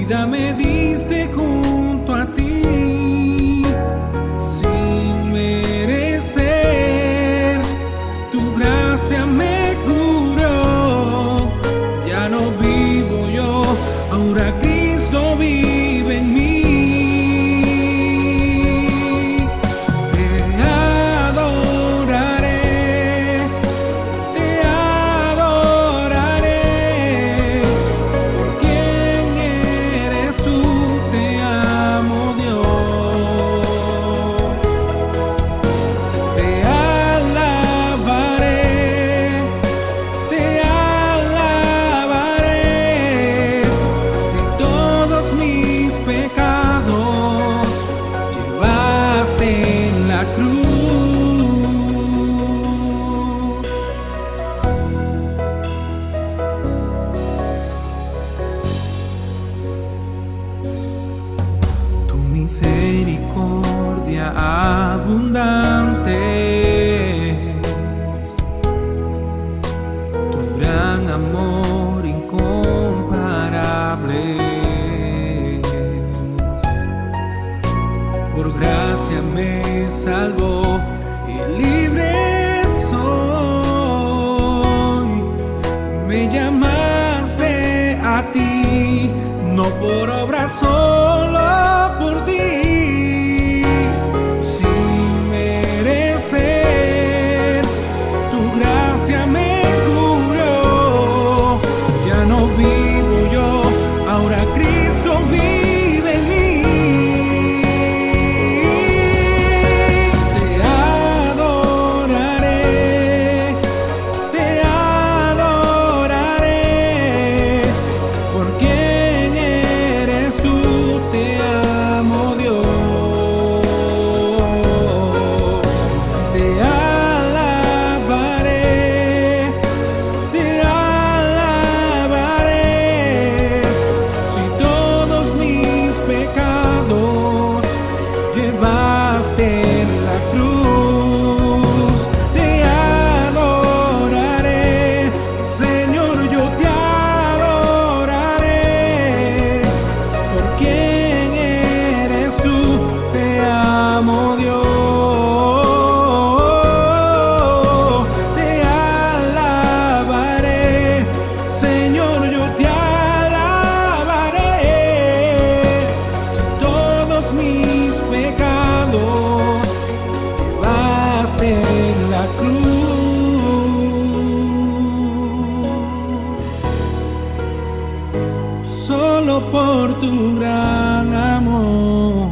vida me diste junto a ti, sin merecer, tu gracia me curó. Ya no vivo yo, ahora Cristo vive en mí. Misericordia abundante, tu gran amor incomparable. Por gracia me salvó y libre soy. Me llamaste a ti, no por obra solo por ti. Solo por tu gran amor.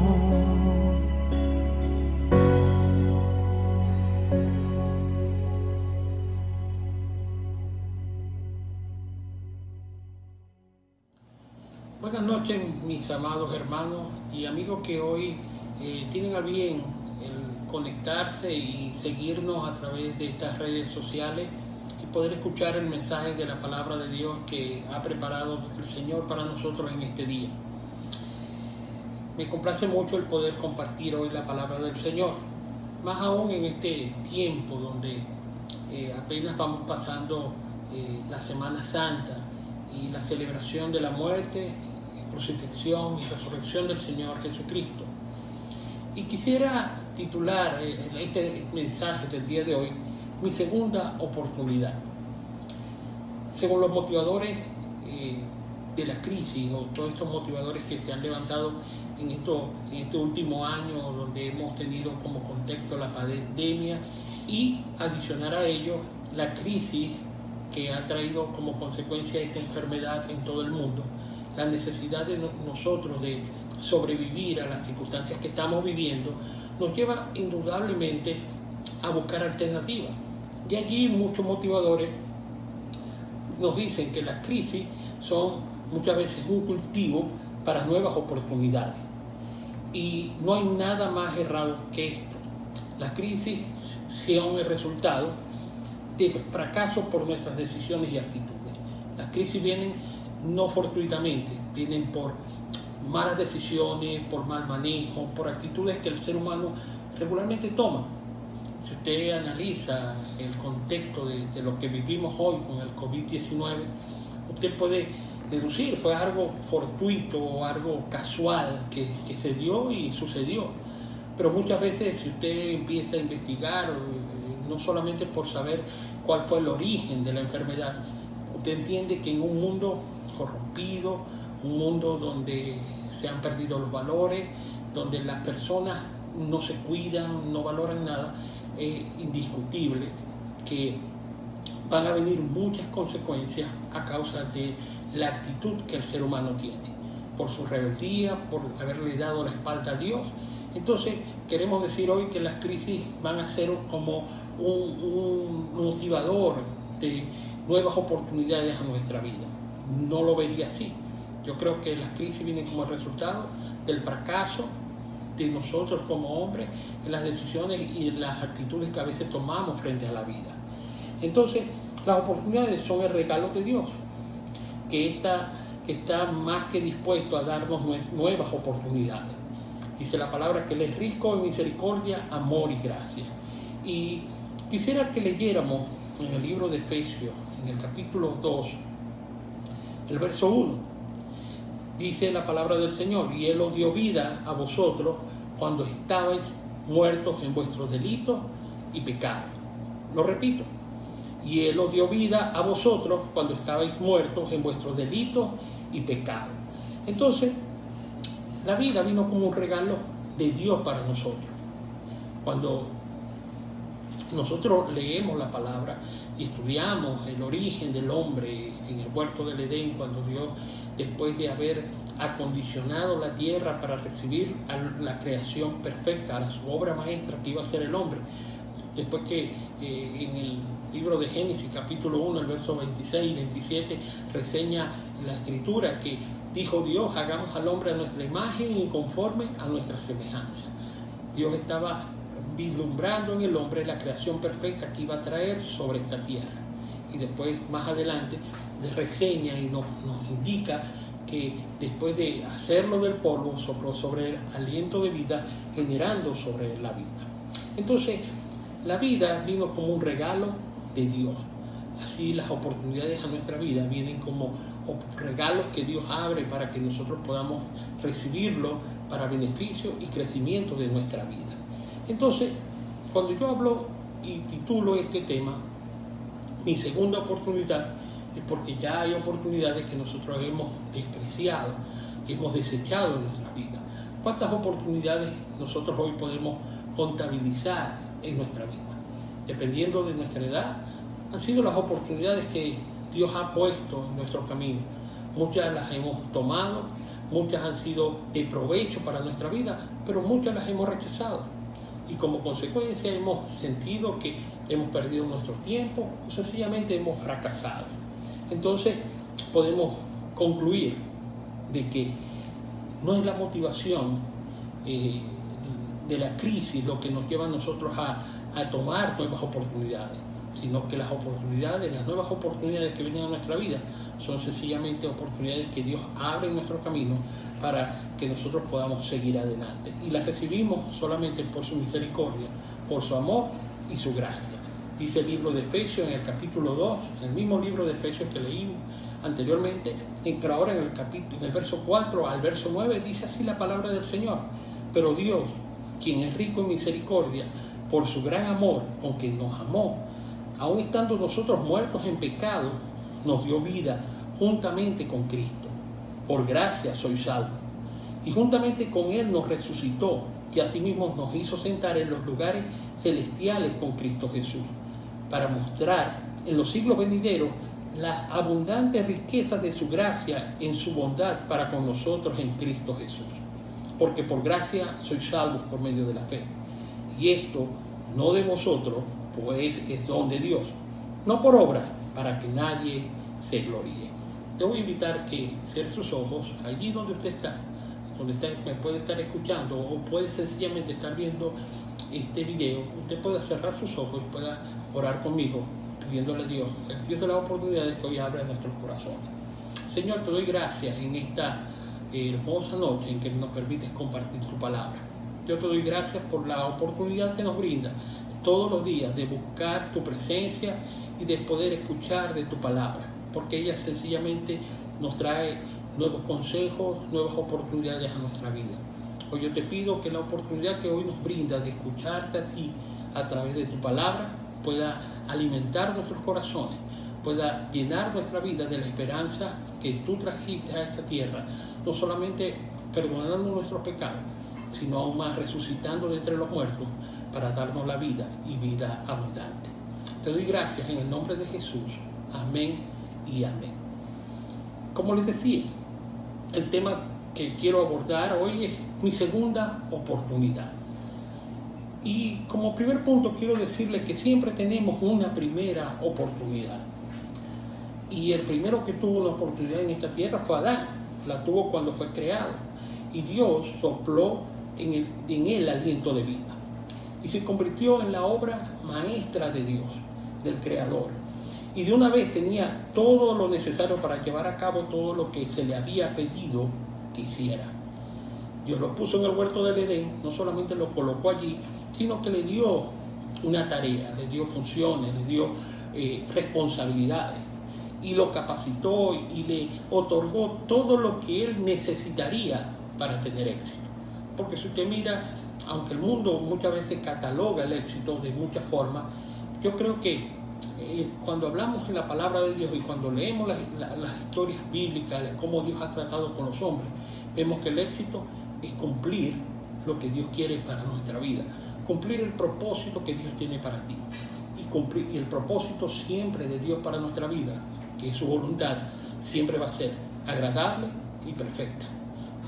Buenas noches, mis amados hermanos y amigos que hoy tienen a bien el conectarse y seguirnos a través de estas redes sociales y poder escuchar el mensaje de la palabra de Dios que ha preparado el Señor para nosotros en este día. Me complace mucho el poder compartir hoy la palabra del Señor, más aún en este tiempo donde apenas vamos pasando la Semana Santa y la celebración de la muerte, crucifixión y resurrección del Señor Jesucristo. Y quisiera titular este mensaje del día de hoy, mi segunda oportunidad. Según los motivadores de la crisis, o todos estos motivadores que se han levantado en este último año, donde hemos tenido como contexto la pandemia y adicionar a ello la crisis que ha traído como consecuencia esta enfermedad en todo el mundo, la necesidad de nosotros de sobrevivir a las circunstancias que estamos viviendo, nos lleva indudablemente a buscar alternativas. Y allí muchos motivadores nos dicen que las crisis son muchas veces un cultivo para nuevas oportunidades. Y no hay nada más errado que esto. Las crisis son el resultado de fracasos por nuestras decisiones y actitudes. Las crisis vienen no fortuitamente, vienen por malas decisiones, por mal manejo, por actitudes que el ser humano regularmente toma. Si usted analiza el contexto de lo que vivimos hoy con el COVID-19, usted puede deducir, fue algo fortuito o algo casual que se dio y sucedió. Pero muchas veces si usted empieza a investigar, no solamente por saber cuál fue el origen de la enfermedad, usted entiende que en un mundo corrompido, un mundo donde se han perdido los valores, donde las personas no se cuidan, no valoran nada, es indiscutible que van a venir muchas consecuencias a causa de la actitud que el ser humano tiene, por su rebeldía, por haberle dado la espalda a Dios. Entonces, queremos decir hoy que las crisis van a ser como un motivador de nuevas oportunidades a nuestra vida. No lo vería así. Yo creo que las crisis vienen como resultado del fracaso de nosotros como hombres en las decisiones y en las actitudes que a veces tomamos frente a la vida. Entonces, las oportunidades son el regalo de Dios, que está más que dispuesto a darnos nuevas oportunidades. Dice la palabra que Él es rico en misericordia, amor y gracia. Y quisiera que leyéramos en el libro de Efesios, en el capítulo 2, el verso 1. Dice la palabra del Señor: y Él os dio vida a vosotros cuando estabais muertos en vuestros delitos y pecados. Lo repito. Y Él os dio vida a vosotros cuando estabais muertos en vuestros delitos y pecados. Entonces, la vida vino como un regalo de Dios para nosotros. Cuando nosotros leemos la palabra y estudiamos el origen del hombre en el huerto del Edén, cuando Dios, después de haber acondicionado la tierra para recibir a la creación perfecta, a su obra maestra que iba a ser el hombre, después que en el libro de Génesis capítulo 1, el verso 26 y 27, reseña la escritura que dijo Dios: hagamos al hombre a nuestra imagen y conforme a nuestra semejanza. Dios estaba vislumbrando en el hombre la creación perfecta que iba a traer sobre esta tierra. Y después, más adelante, reseña y nos indica que después de hacerlo del polvo, sopló sobre él aliento de vida, generando sobre él la vida. Entonces, la vida vino como un regalo de Dios. Así las oportunidades a nuestra vida vienen como regalos que Dios abre para que nosotros podamos recibirlo para beneficio y crecimiento de nuestra vida. Entonces, cuando yo hablo y titulo este tema, mi segunda oportunidad, es porque ya hay oportunidades que nosotros hemos despreciado, hemos desechado en nuestra vida. ¿Cuántas oportunidades nosotros hoy podemos contabilizar en nuestra vida? Dependiendo de nuestra edad, han sido las oportunidades que Dios ha puesto en nuestro camino. Muchas las hemos tomado, muchas han sido de provecho para nuestra vida, pero muchas las hemos rechazado. Y como consecuencia hemos sentido que hemos perdido nuestro tiempo o sencillamente hemos fracasado. Entonces podemos concluir de que no es la motivación de la crisis lo que nos lleva a nosotros a tomar nuevas oportunidades, sino que las oportunidades, las nuevas oportunidades que vienen a nuestra vida son sencillamente oportunidades que Dios abre en nuestro camino para que nosotros podamos seguir adelante. Y las recibimos solamente por su misericordia, por su amor y su gracia. Dice el libro de Efesios en el capítulo 2, el mismo libro de Efesios que leímos anteriormente, pero ahora en el verso 4 al verso 9 dice así la palabra del Señor: pero Dios, quien es rico en misericordia, por su gran amor con que nos amó, aun estando nosotros muertos en pecado, nos dio vida juntamente con Cristo. Por gracia sois salvos. Y juntamente con Él nos resucitó, que asimismo nos hizo sentar en los lugares celestiales con Cristo Jesús, para mostrar en los siglos venideros las abundantes riquezas de su gracia en su bondad para con nosotros en Cristo Jesús. Porque por gracia sois salvos por medio de la fe. Y esto no de vosotros, pues es don de Dios, no por obra, para que nadie se gloríe. Te voy a invitar que cierre sus ojos allí donde usted está, me puede estar escuchando o puede sencillamente estar viendo este video. Usted pueda cerrar sus ojos y pueda orar conmigo, pidiéndole a Dios, el Dios de las oportunidades que hoy abre en nuestros corazones. Señor, te doy gracias en esta hermosa noche en que nos permites compartir tu palabra. Yo te doy gracias por la oportunidad que nos brinda todos los días de buscar tu presencia y de poder escuchar de tu palabra, porque ella sencillamente nos trae nuevos consejos, nuevas oportunidades a nuestra vida. Hoy yo te pido que la oportunidad que hoy nos brinda de escucharte a ti a través de tu palabra pueda alimentar nuestros corazones, pueda llenar nuestra vida de la esperanza que tú trajiste a esta tierra, no solamente perdonando nuestros pecados, sino aún más resucitando de entre los muertos para darnos la vida y vida abundante. Te doy gracias en el nombre de Jesús. Amén y amén. Como les decía, el tema que quiero abordar hoy es mi segunda oportunidad. Y como primer punto quiero decirles que siempre tenemos una primera oportunidad. Y el primero que tuvo una oportunidad en esta tierra fue Adán. La tuvo cuando fue creado. Y Dios sopló en él aliento de vida. Y se convirtió en la obra maestra de Dios, del Creador. Y de una vez tenía todo lo necesario para llevar a cabo todo lo que se le había pedido que hiciera. Dios lo puso en el huerto del Edén, no solamente lo colocó allí, sino que le dio una tarea, le dio funciones, le dio responsabilidades. Y lo capacitó y le otorgó todo lo que él necesitaría para tener éxito. Porque si usted mira, aunque el mundo muchas veces cataloga el éxito de muchas formas, yo creo que cuando hablamos en la palabra de Dios y cuando leemos las historias bíblicas de cómo Dios ha tratado con los hombres, vemos que el éxito es cumplir lo que Dios quiere para nuestra vida, cumplir el propósito que Dios tiene para ti. Y el propósito siempre de Dios para nuestra vida, que es su voluntad, siempre va a ser agradable y perfecta.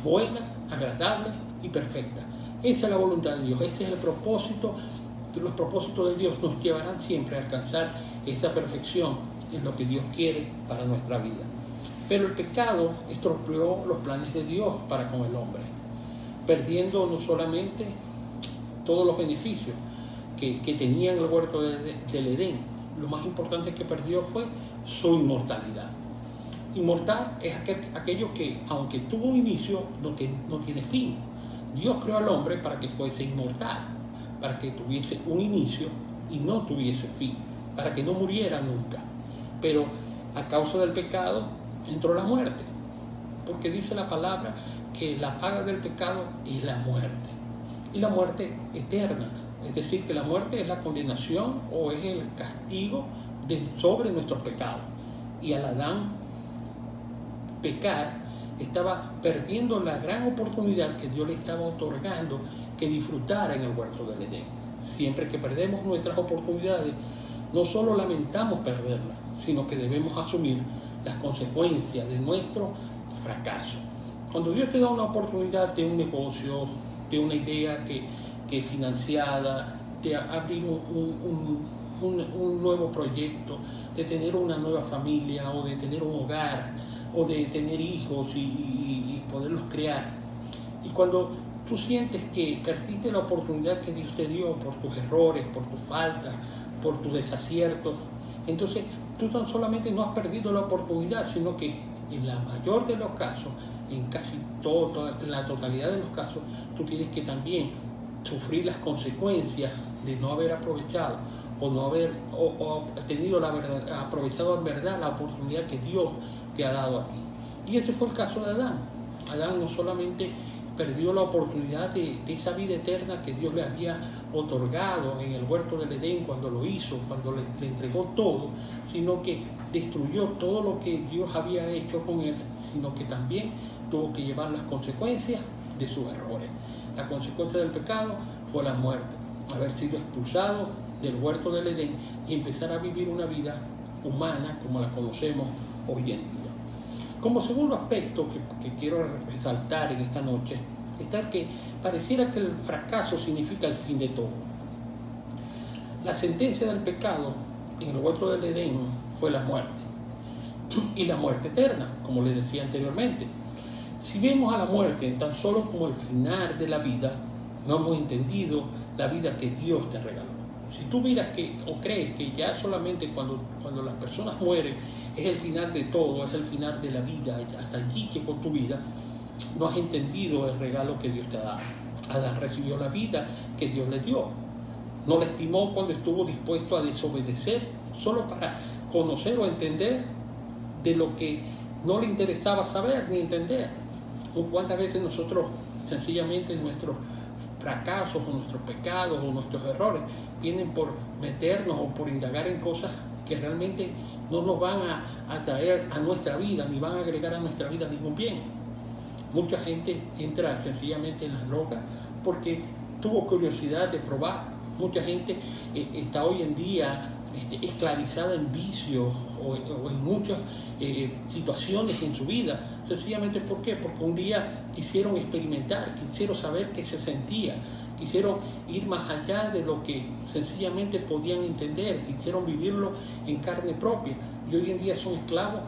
Buena, agradable y perfecta. Esa es la voluntad de Dios, ese es el propósito. Los propósitos de Dios nos llevarán siempre a alcanzar esa perfección en lo que Dios quiere para nuestra vida. Pero el pecado estropeó los planes de Dios para con el hombre, perdiendo no solamente todos los beneficios que tenía en el huerto del Edén. Lo más importante que perdió fue su inmortalidad. Inmortal es aquello que, aunque tuvo un inicio, no tiene fin. Dios creó al hombre para que fuese inmortal, para que tuviese un inicio y no tuviese fin, para que no muriera nunca. Pero a causa del pecado entró la muerte, porque dice la palabra que la paga del pecado es la muerte, y la muerte eterna. Es decir, que la muerte es la condenación o es el castigo sobre nuestros pecados. Y al Adán pecar, estaba perdiendo la gran oportunidad que Dios le estaba otorgando que disfrutara en el huerto del Edén. Siempre que perdemos nuestras oportunidades, no solo lamentamos perderlas, sino que debemos asumir las consecuencias de nuestro fracaso. Cuando Dios te da una oportunidad de un negocio, de una idea que es financiada, de abrir un nuevo proyecto, de tener una nueva familia o de tener un hogar o de tener hijos y poderlos criar. Y cuando tú sientes que perdiste la oportunidad que Dios te dio por tus errores, por tus faltas, por tus desaciertos, entonces tú tan solamente no has perdido la oportunidad, sino que en la mayor de los casos, en casi en la totalidad de los casos, tú tienes que también sufrir las consecuencias de no haber aprovechado o no haber tenido aprovechado en verdad la oportunidad que Dios te ha dado a ti. Y ese fue el caso de Adán. Adán no solamente perdió la oportunidad de esa vida eterna que Dios le había otorgado en el huerto del Edén cuando lo hizo, cuando le entregó todo, sino que destruyó todo lo que Dios había hecho con él, sino que también tuvo que llevar las consecuencias de sus errores. La consecuencia del pecado fue la muerte, haber sido expulsado del huerto del Edén y empezar a vivir una vida humana como la conocemos hoy en día. Como segundo aspecto que quiero resaltar en esta noche, está el que pareciera que el fracaso significa el fin de todo. La sentencia del pecado en el huerto del Edén fue la muerte, y la muerte eterna, como les decía anteriormente. Si vemos a la muerte tan solo como el final de la vida, no hemos entendido la vida que Dios te regaló. Si tú miras o crees que ya solamente cuando las personas mueren es el final de todo, es el final de la vida, hasta allí llegó tu vida, no has entendido el regalo que Dios te ha dado. Adán recibió la vida que Dios le dio. No la estimó cuando estuvo dispuesto a desobedecer, solo para conocer o entender de lo que no le interesaba saber ni entender. O cuántas veces nosotros sencillamente nuestros fracasos o nuestros pecados o nuestros errores vienen por meternos o por indagar en cosas que realmente no nos van a traer a nuestra vida, ni van a agregar a nuestra vida ningún bien. Mucha gente entra sencillamente en las drogas porque tuvo curiosidad de probar. Mucha gente está hoy en día esclavizada en vicios o en muchas situaciones en su vida. Sencillamente, ¿por qué? Porque un día quisieron experimentar, quisieron saber qué se sentía, quisieron ir más allá de lo que sencillamente podían entender, quisieron vivirlo en carne propia. Y hoy en día son esclavos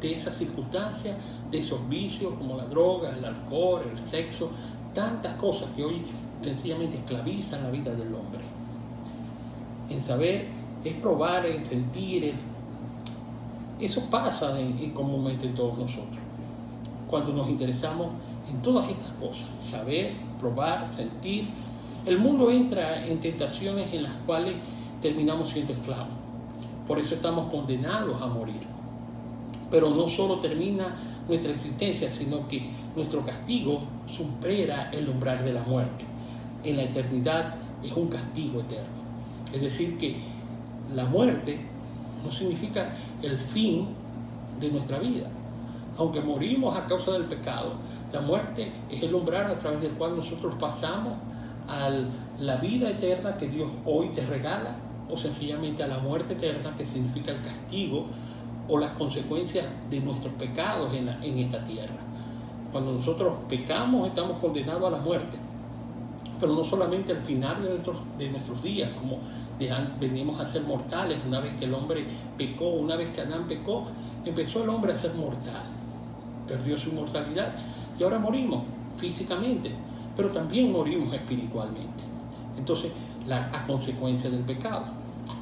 de esas circunstancias, de esos vicios como la droga, el alcohol, el sexo, tantas cosas que hoy sencillamente esclavizan la vida del hombre. En saber es probar, en sentir, eso pasa comúnmente en todos nosotros. Cuando nos interesamos en todas estas cosas, saber, probar, sentir, el mundo entra en tentaciones en las cuales terminamos siendo esclavos. Por eso estamos condenados a morir. Pero no solo termina nuestra existencia, sino que nuestro castigo supera el umbral de la muerte. En la eternidad es un castigo eterno. Es decir, que la muerte no significa el fin de nuestra vida. Aunque morimos a causa del pecado, la muerte es el umbral a través del cual nosotros pasamos a la vida eterna que Dios hoy te regala, o sencillamente a la muerte eterna, que significa el castigo o las consecuencias de nuestros pecados en esta tierra. Cuando nosotros pecamos, estamos condenados a la muerte, pero no solamente al final de nuestros días, como venimos a ser mortales. Una vez que el hombre pecó, una vez que Adán pecó, empezó el hombre a ser mortal, perdió su mortalidad y ahora morimos físicamente, pero también morimos espiritualmente. Entonces, a consecuencia del pecado.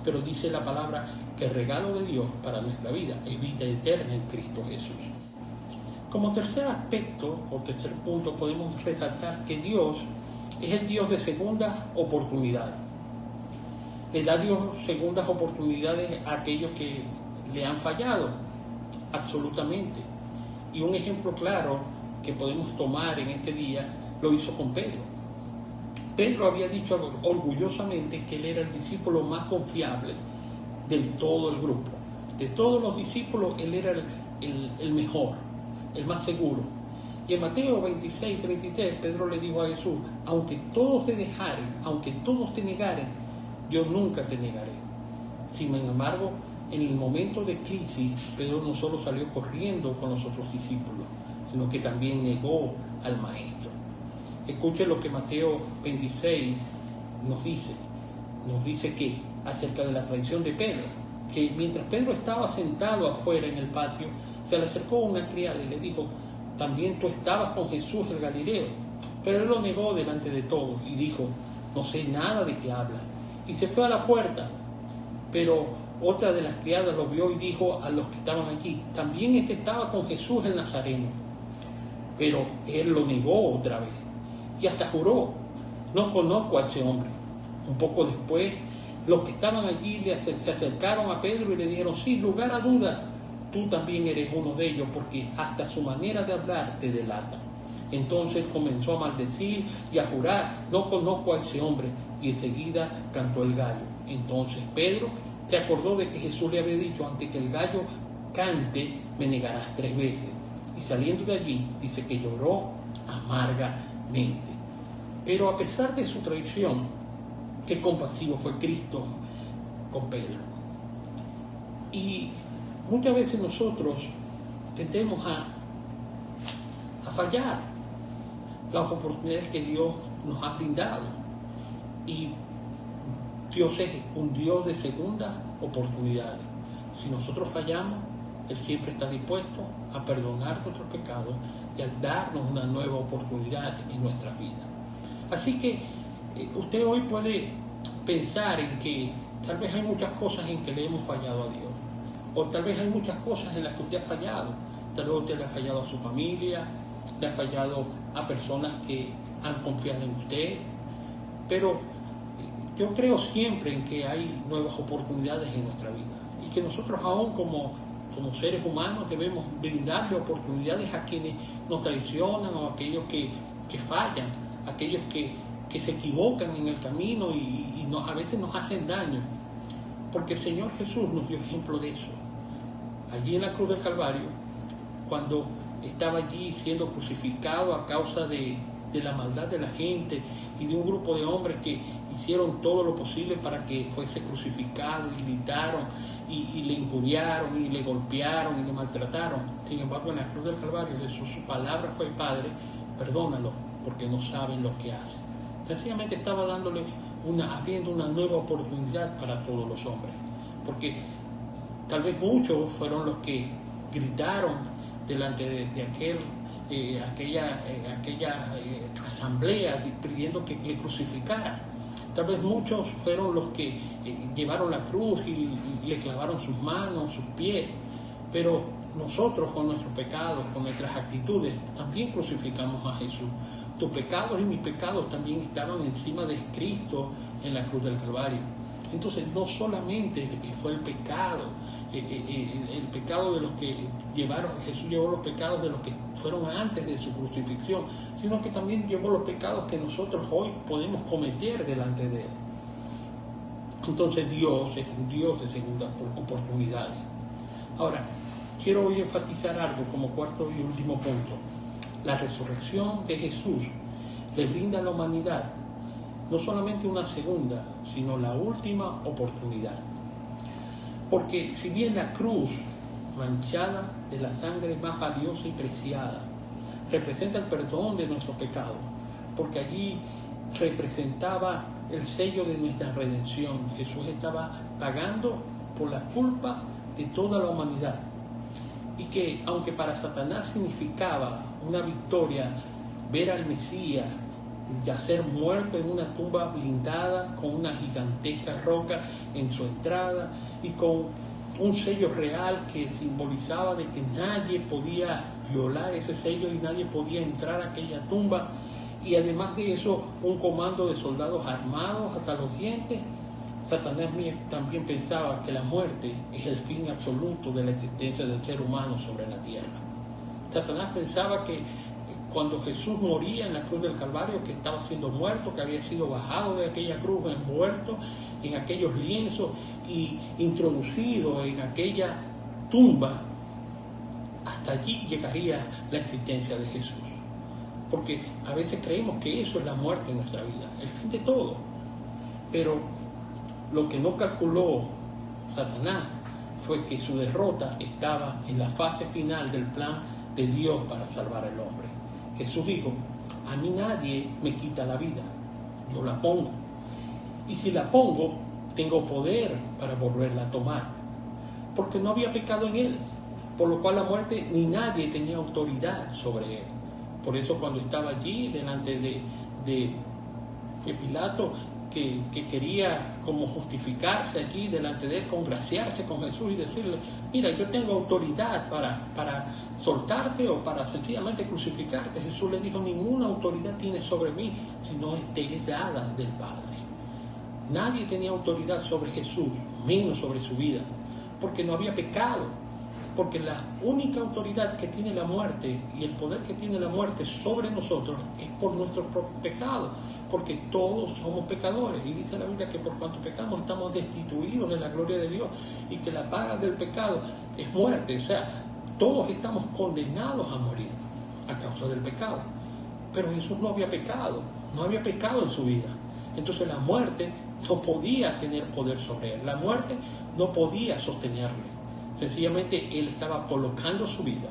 Pero dice la palabra que el regalo de Dios para nuestra vida es vida eterna en Cristo Jesús. Como tercer aspecto o tercer punto, podemos resaltar que Dios es el Dios de segundas oportunidades. Le da Dios segundas oportunidades a aquellos que le han fallado, absolutamente. Y un ejemplo claro que podemos tomar en este día lo hizo con Pedro. Pedro había dicho orgullosamente que él era el discípulo más confiable de todo el grupo. De todos los discípulos, él era el mejor, el más seguro. Y en Mateo 26, 33, Pedro le dijo a Jesús: aunque todos te dejaren, aunque todos te negaren, yo nunca te negaré. Sin embargo, en el momento de crisis, Pedro no solo salió corriendo con los otros discípulos, sino que también negó al Maestro. Escuche lo que Mateo 26 nos dice. Nos dice que acerca de la traición de Pedro, que mientras Pedro estaba sentado afuera en el patio, se le acercó una criada y le dijo: también tú estabas con Jesús el Galileo. Pero él lo negó delante de todos y dijo: no sé nada de qué habla. Y se fue a la puerta. Pero otra de las criadas lo vio y dijo a los que estaban allí: también estaba con Jesús el Nazareno. Pero él lo negó otra vez y hasta juró: no conozco a ese hombre. Un poco después, los que estaban allí se acercaron a Pedro y le dijeron: sin lugar a dudas, tú también eres uno de ellos, porque hasta su manera de hablar te delata. Entonces comenzó a maldecir y a jurar: no conozco a ese hombre. Y enseguida cantó el gallo. Entonces Pedro se acordó de que Jesús le había dicho: antes que el gallo cante, me negarás 3 veces. Y saliendo de allí, dice que lloró amargamente. Pero a pesar de su traición, qué compasivo fue Cristo con Pedro. Y muchas veces nosotros tendemos a fallar las oportunidades que Dios nos ha brindado. Y Dios es un Dios de segundas oportunidades. Si nosotros fallamos, Él siempre está dispuesto a perdonar nuestros pecados y a darnos una nueva oportunidad en nuestra vida. Así que usted hoy puede pensar en que tal vez hay muchas cosas en que le hemos fallado a Dios, o tal vez hay muchas cosas en las que usted ha fallado. Tal vez usted le ha fallado a su familia, le ha fallado a personas que han confiado en usted, pero yo creo siempre en que hay nuevas oportunidades en nuestra vida y que nosotros, aún como como seres humanos debemos brindarle oportunidades a quienes nos traicionan o a aquellos que fallan, a aquellos que se equivocan en el camino y a veces nos hacen daño. Porque el Señor Jesús nos dio ejemplo de eso. Allí en la cruz del Calvario, cuando estaba allí siendo crucificado a causa de la maldad de la gente y de un grupo de hombres que hicieron todo lo posible para que fuese crucificado y gritaron y le injuriaron y le golpearon y le maltrataron. Sin embargo, en la cruz del Calvario Jesús, su palabra fue: Padre, perdónalo porque no saben lo que hacen. Sencillamente estaba abriendo una nueva oportunidad para todos los hombres, porque tal vez muchos fueron los que gritaron delante de aquella asamblea pidiendo que le crucificaran. Tal vez muchos fueron los que llevaron la cruz y le clavaron sus manos, sus pies, pero nosotros con nuestros pecados, con nuestras actitudes, también crucificamos a Jesús. Tus pecados y mis pecados también estaban encima de Cristo en la cruz del Calvario. Entonces no solamente fue el pecado de los que Jesús llevó los pecados de los que fueron antes de su crucifixión, sino que también llevó los pecados que nosotros hoy podemos cometer delante de Él. Entonces Dios es un Dios de segundas oportunidades. Ahora, quiero hoy enfatizar algo como cuarto y último punto. La resurrección de Jesús le brinda a la humanidad no solamente una segunda, sino la última oportunidad. Porque si bien la cruz, manchada de la sangre más valiosa y preciada, representa el perdón de nuestros pecados, porque allí representaba el sello de nuestra redención. Jesús estaba pagando por la culpa de toda la humanidad. Y que aunque para Satanás significaba una victoria ver al Mesías yacer muerto en una tumba blindada con una gigantesca roca en su entrada y con un sello real que simbolizaba de que nadie podía violar ese sello y nadie podía entrar a aquella tumba, y además de eso un comando de soldados armados hasta los dientes, Satanás también pensaba que la muerte es el fin absoluto de la existencia del ser humano sobre la tierra. Satanás pensaba que cuando Jesús moría en la cruz del Calvario, que estaba siendo muerto, que había sido bajado de aquella cruz, envuelto en aquellos lienzos y introducido en aquella tumba, hasta allí llegaría la existencia de Jesús. Porque a veces creemos que eso es la muerte en nuestra vida, el fin de todo. Pero lo que no calculó Satanás fue que su derrota estaba en la fase final del plan de Dios para salvar al hombre. Jesús dijo: a mí nadie me quita la vida, yo la pongo. Y si la pongo, tengo poder para volverla a tomar. Porque no había pecado en él, por lo cual la muerte ni nadie tenía autoridad sobre él. Por eso cuando estaba allí delante de Pilato, que quería como justificarse allí delante de él, congraciarse con Jesús y decirle: mira, yo tengo autoridad para soltarte o para sencillamente crucificarte. Jesús le dijo: ninguna autoridad tiene sobre mí, sino es dada del Padre. Nadie tenía autoridad sobre Jesús, menos sobre su vida, porque no había pecado. Porque la única autoridad que tiene la muerte y el poder que tiene la muerte sobre nosotros es por nuestros propios pecados, porque todos somos pecadores. Y dice la Biblia que por cuanto pecamos estamos destituidos de la gloria de Dios y que la paga del pecado es muerte. O sea, todos estamos condenados a morir a causa del pecado. Pero Jesús no había pecado en su vida. Entonces la muerte no podía tener poder sobre él, la muerte no podía sostenerle. Sencillamente él estaba colocando su vida,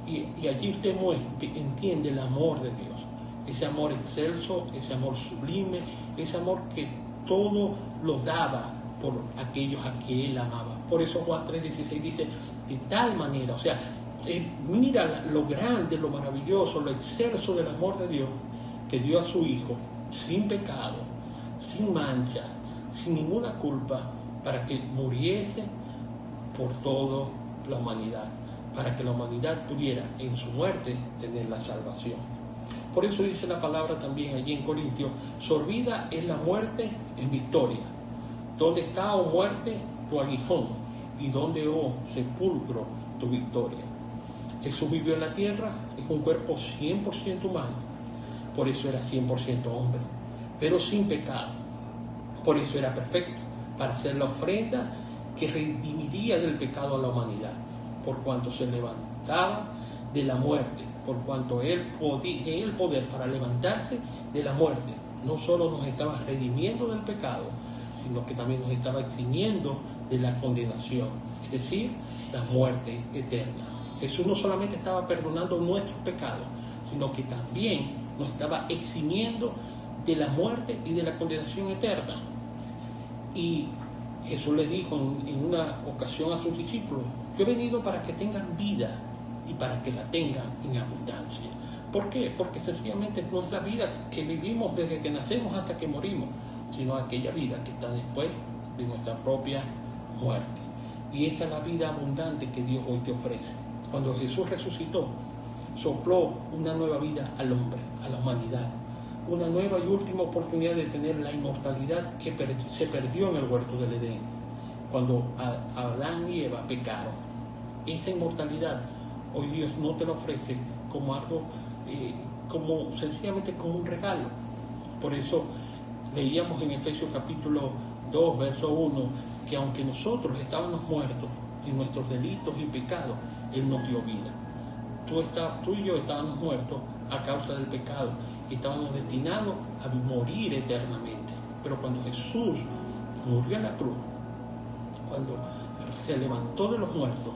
y allí usted entiende el amor de Dios, ese amor excelso, ese amor sublime, ese amor que todo lo daba por aquellos a que él amaba. Por eso Juan 3:16 dice: de tal manera, o sea, mira lo grande, lo maravilloso, lo excelso del amor de Dios, que dio a su Hijo sin pecado, sin mancha, sin ninguna culpa, para que muriese por toda la humanidad, para que la humanidad pudiera en su muerte tener la salvación. Por eso dice la palabra también allí en Corintios: sorbida es la muerte en victoria. ¿Dónde está, oh muerte, tu aguijón? ¿Y dónde, oh sepulcro, tu victoria. Jesús vivió en la tierra, es un cuerpo 100% humano, por eso era 100% hombre, pero sin pecado. Por eso era perfecto, para hacer la ofrenda que redimiría del pecado a la humanidad, por cuanto se levantaba de la muerte, por cuanto Él tenía el poder para levantarse de la muerte. No solo nos estaba redimiendo del pecado, sino que también nos estaba eximiendo de la condenación, es decir, la muerte eterna. Jesús no solamente estaba perdonando nuestros pecados, sino que también nos estaba eximiendo de la muerte y de la condenación eterna. Y Jesús le dijo en una ocasión a sus discípulos: yo he venido para que tengan vida y para que la tengan en abundancia. ¿Por qué? Porque sencillamente no es la vida que vivimos desde que nacemos hasta que morimos, sino aquella vida que está después de nuestra propia muerte. Y esa es la vida abundante que Dios hoy te ofrece. Cuando Jesús resucitó, sopló una nueva vida al hombre, a la humanidad, una nueva y última oportunidad de tener la inmortalidad que se perdió en el huerto del Edén, cuando Adán y Eva pecaron. Esa inmortalidad hoy Dios no te la ofrece como algo, sencillamente como un regalo. Por eso leíamos en Efesios capítulo 2, verso 1, que aunque nosotros estábamos muertos en nuestros delitos y pecados, Él nos dio vida. Tú y yo estábamos muertos a causa del pecado, estábamos destinados a morir eternamente. Pero cuando Jesús murió en la cruz, cuando se levantó de los muertos,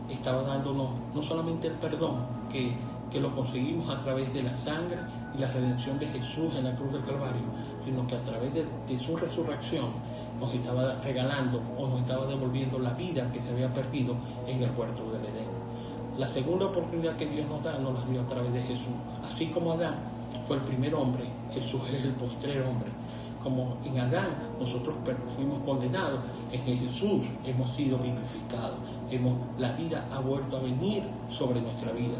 estaba dándonos no solamente el perdón, que lo conseguimos a través de la sangre y la redención de Jesús en la cruz del Calvario, sino que a través de su resurrección nos estaba regalando o nos estaba devolviendo la vida que se había perdido en el huerto del Edén. La segunda oportunidad que Dios nos da, nos la dio a través de Jesús. Así como Adán fue el primer hombre, Jesús es el postrer hombre. Como en Adán nosotros fuimos condenados, en Jesús hemos sido vivificados. La vida ha vuelto a venir sobre nuestra vida.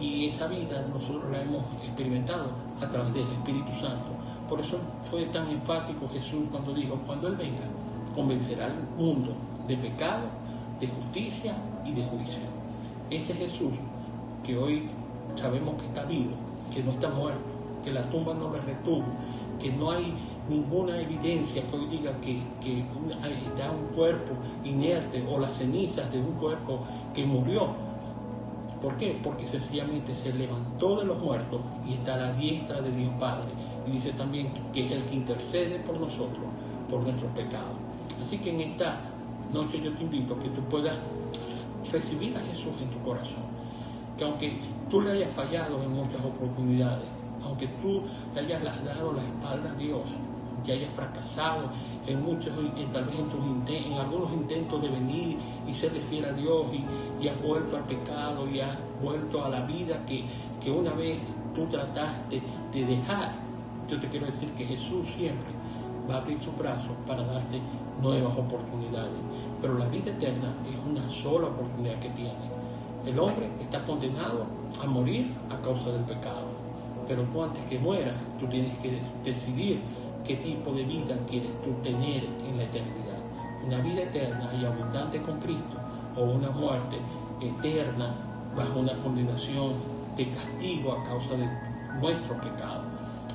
Y esa vida nosotros la hemos experimentado a través del Espíritu Santo. Por eso fue tan enfático Jesús cuando dijo: cuando Él venga, convencerá al mundo de pecado, de justicia y de juicio. Ese Jesús que hoy sabemos que está vivo, que no está muerto, que la tumba no le retuvo, que no hay ninguna evidencia que hoy diga que está un cuerpo inerte o las cenizas de un cuerpo que murió. ¿Por qué? Porque sencillamente se levantó de los muertos y está a la diestra de Dios Padre. Y dice también que es el que intercede por nosotros, por nuestros pecados. Así que en esta noche yo te invito a que tú puedas recibir a Jesús en tu corazón. Que aunque tú le hayas fallado en muchas oportunidades, aunque tú le hayas dado la espalda a Dios, que hayas fracasado en muchos, tal vez en algunos intentos de venir y serle fiel a Dios, y has vuelto al pecado y has vuelto a la vida que una vez tú trataste de dejar, yo te quiero decir que Jesús siempre va a abrir sus brazos para darte nuevas oportunidades. Pero la vida eterna es una sola oportunidad que tiene. El hombre está condenado a morir a causa del pecado. Pero tú, antes que mueras, tú tienes que decidir qué tipo de vida quieres tú tener en la eternidad. Una vida eterna y abundante con Cristo, o una muerte eterna bajo una condenación de castigo a causa de nuestro pecado.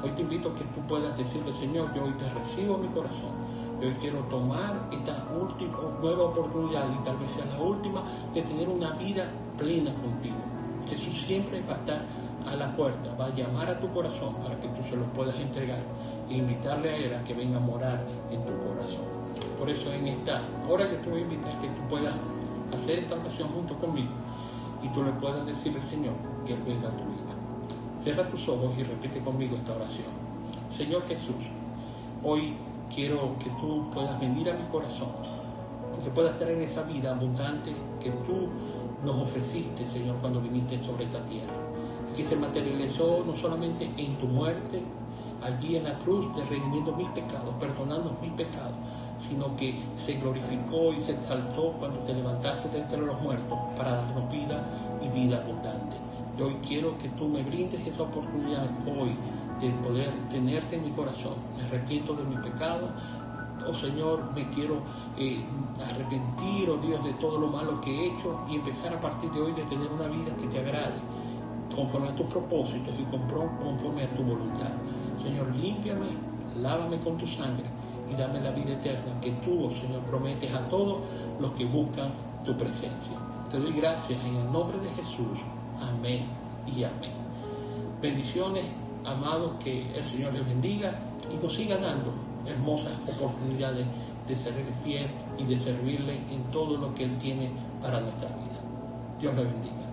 Hoy te invito a que tú puedas decirle: Señor, yo hoy te recibo en mi corazón. Yo hoy quiero tomar esta nueva oportunidad, y tal vez sea la última, de tener una vida plena contigo. Jesús siempre va a estar a la puerta, va a llamar a tu corazón para que tú se lo puedas entregar e invitarle a Él a que venga a morar en tu corazón. Por eso en esta hora yo te voy a invitar a que tú puedas hacer esta oración junto conmigo y tú le puedas decir al Señor que Él venga a tu vida. Cierra tus ojos y repite conmigo esta oración. Señor Jesús, hoy quiero que tú puedas venir a mi corazón, que puedas traer esa vida abundante que tú nos ofreciste, Señor, cuando viniste sobre esta tierra, que se materializó no solamente en tu muerte allí en la cruz, de redimiendo mis pecados, perdonando mis pecados, sino que se glorificó y se exaltó cuando te levantaste de entre los muertos para darnos vida y vida abundante. Y hoy quiero que tú me brindes esa oportunidad hoy de poder tenerte en mi corazón. Me arrepiento de mi pecado, oh Señor, me quiero arrepentir, oh Dios, de todo lo malo que he hecho y empezar a partir de hoy de tener una vida que te agrade, conforme a tus propósitos y conforme a tu voluntad. Señor, límpiame, lávame con tu sangre y dame la vida eterna que tú, oh Señor, prometes a todos los que buscan tu presencia. Te doy gracias en el nombre de Jesús. Amén y amén. Bendiciones, amados, que el Señor les bendiga y nos siga dando hermosas oportunidades de serle fiel y de servirle en todo lo que Él tiene para nuestra vida. Dios les bendiga.